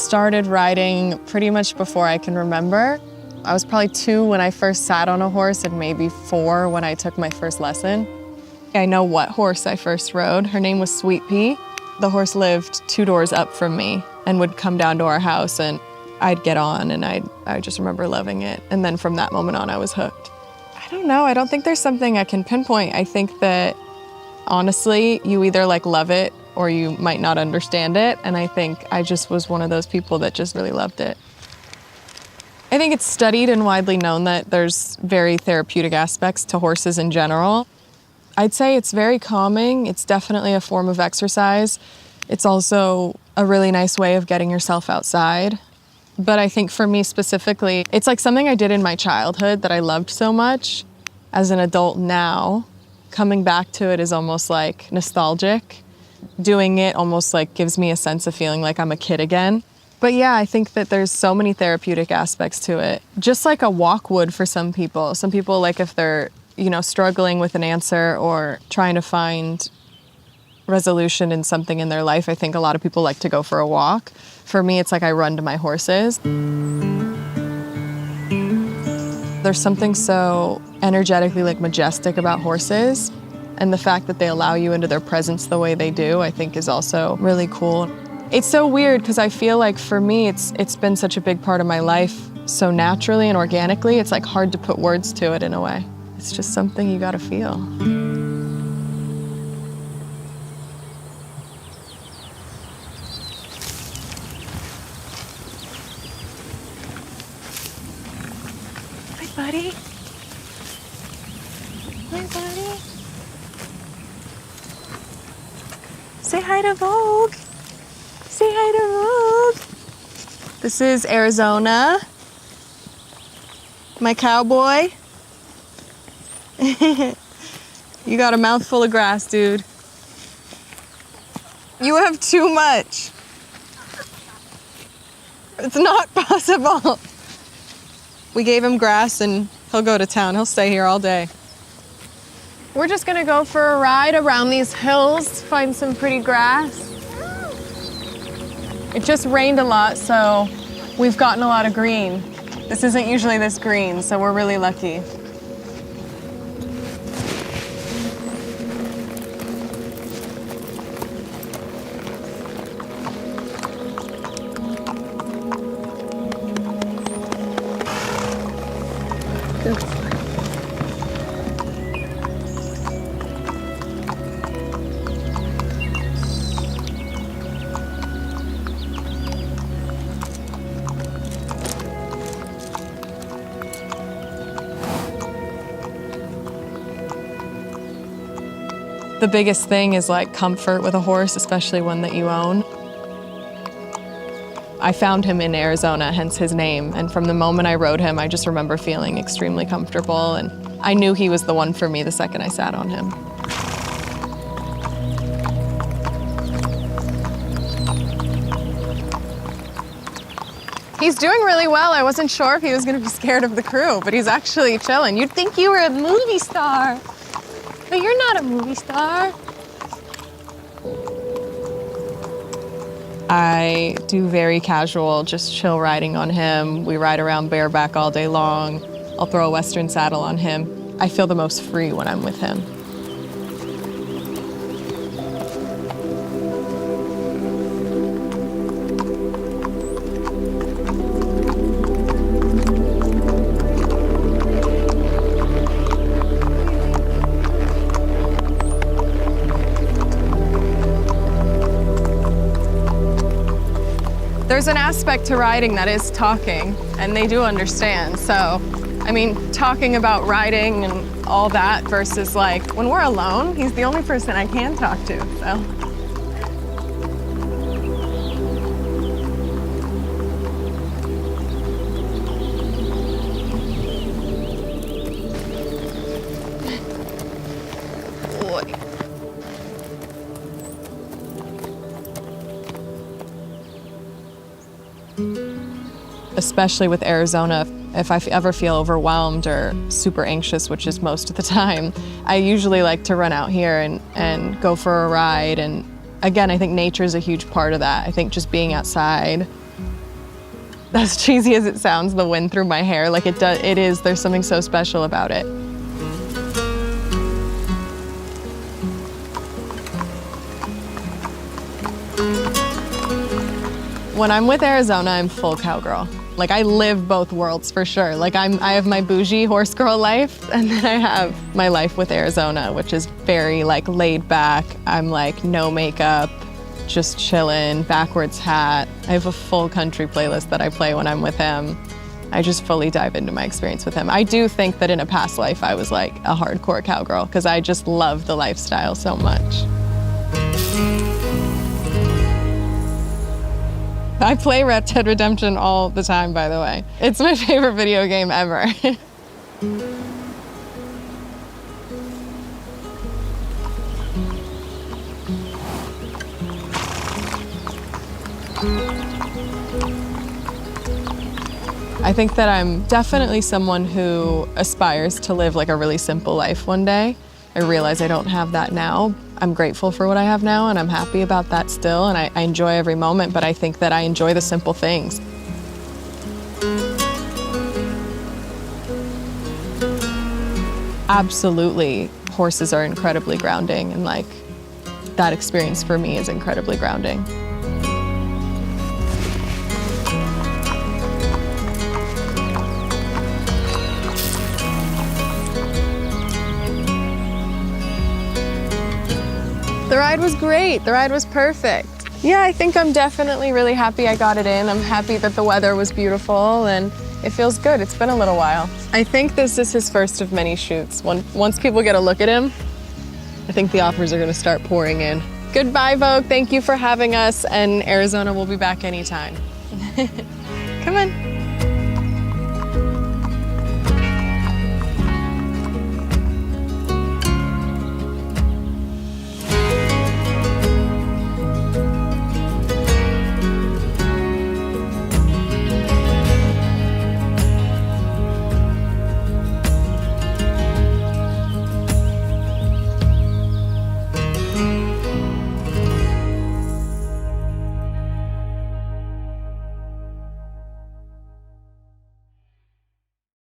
started riding pretty much before I can remember. I was probably 2 when I first sat on a horse and maybe 4 when I took my first lesson. I know what horse I first rode. Her name was Sweet Pea. The horse lived 2 doors up from me and would come down to our house, and I'd get on, and I just remember loving it. And then from that moment on, I was hooked. I don't know. I don't think there's something I can pinpoint. I think that, honestly, you either love it or you might not understand it. And I think I just was one of those people that just really loved it. I think it's studied and widely known that there's very therapeutic aspects to horses in general. I'd say it's very calming. It's definitely a form of exercise. It's also a really nice way of getting yourself outside. But I think for me specifically, it's like something I did in my childhood that I loved so much. As an adult now, coming back to it is almost like nostalgic. Doing it almost gives me a sense of feeling like I'm a kid again. But yeah, I think that there's so many therapeutic aspects to it. Just like a walk would for some people. Some people, if they're struggling with an answer or trying to find resolution in something in their life, I think a lot of people like to go for a walk. For me, it's like I run to my horses. There's something so energetically majestic about horses, and the fact that they allow you into their presence the way they do, I think is also really cool. It's so weird because I feel like for me, it's been such a big part of my life so naturally and organically, it's hard to put words to it in a way. It's just something you gotta feel. Hi, buddy. Hi, buddy. Say hi to Vogue. Say hi to Vogue. This is Arizona. My cowboy. You got a mouthful of grass, dude. You have too much. It's not possible. We gave him grass and he'll go to town. He'll stay here all day. We're just gonna go for a ride around these hills, find some pretty grass. It just rained a lot, so we've gotten a lot of green. This isn't usually this green, so we're really lucky. The biggest thing is comfort with a horse, especially one that you own. I found him in Arizona, hence his name, and from the moment I rode him, I just remember feeling extremely comfortable, and I knew he was the one for me the second I sat on him. He's doing really well. I wasn't sure if he was gonna be scared of the crew, but he's actually chilling. You'd think you were a movie star. But you're not a movie star. I do very casual, just chill riding on him. We ride around bareback all day long. I'll throw a Western saddle on him. I feel the most free when I'm with him. There's an aspect to riding that is talking, and they do understand. So, I mean, talking about riding and all that versus when we're alone, he's the only person I can talk to, so. Especially with Arizona, if I ever feel overwhelmed or super anxious, which is most of the time, I usually like to run out here and go for a ride. And again, I think nature is a huge part of that. I think just being outside As cheesy as it sounds, the wind through my hair, like there's something so special about it. When I'm with Arizona, I'm full cowgirl. Like I live both worlds for sure. Like I have my bougie horse girl life, and then I have my life with Arizona, which is very like laid back. I'm like no makeup, just chillin', backwards hat. I have a full country playlist that I play when I'm with him. I just fully dive into my experience with him. I do think that in a past life I was like a hardcore cowgirl because I just love the lifestyle so much. I play Red Dead Redemption all the time, by the way. It's my favorite video game ever. I think that I'm definitely someone who aspires to live like a really simple life one day. I realize I don't have that now. I'm grateful for what I have now, and I'm happy about that still, and I enjoy every moment, but I think that I enjoy the simple things. Absolutely, horses are incredibly grounding, and like that experience for me is incredibly grounding. The ride was great. The ride was perfect. Yeah, I think I'm definitely really happy I got it in. I'm happy that the weather was beautiful and it feels good. It's been a little while. I think this is his first of many shoots. Once people get a look at him, I think the offers are gonna start pouring in. Goodbye, Vogue. Thank you for having us, and Arizona will be back anytime. Come on.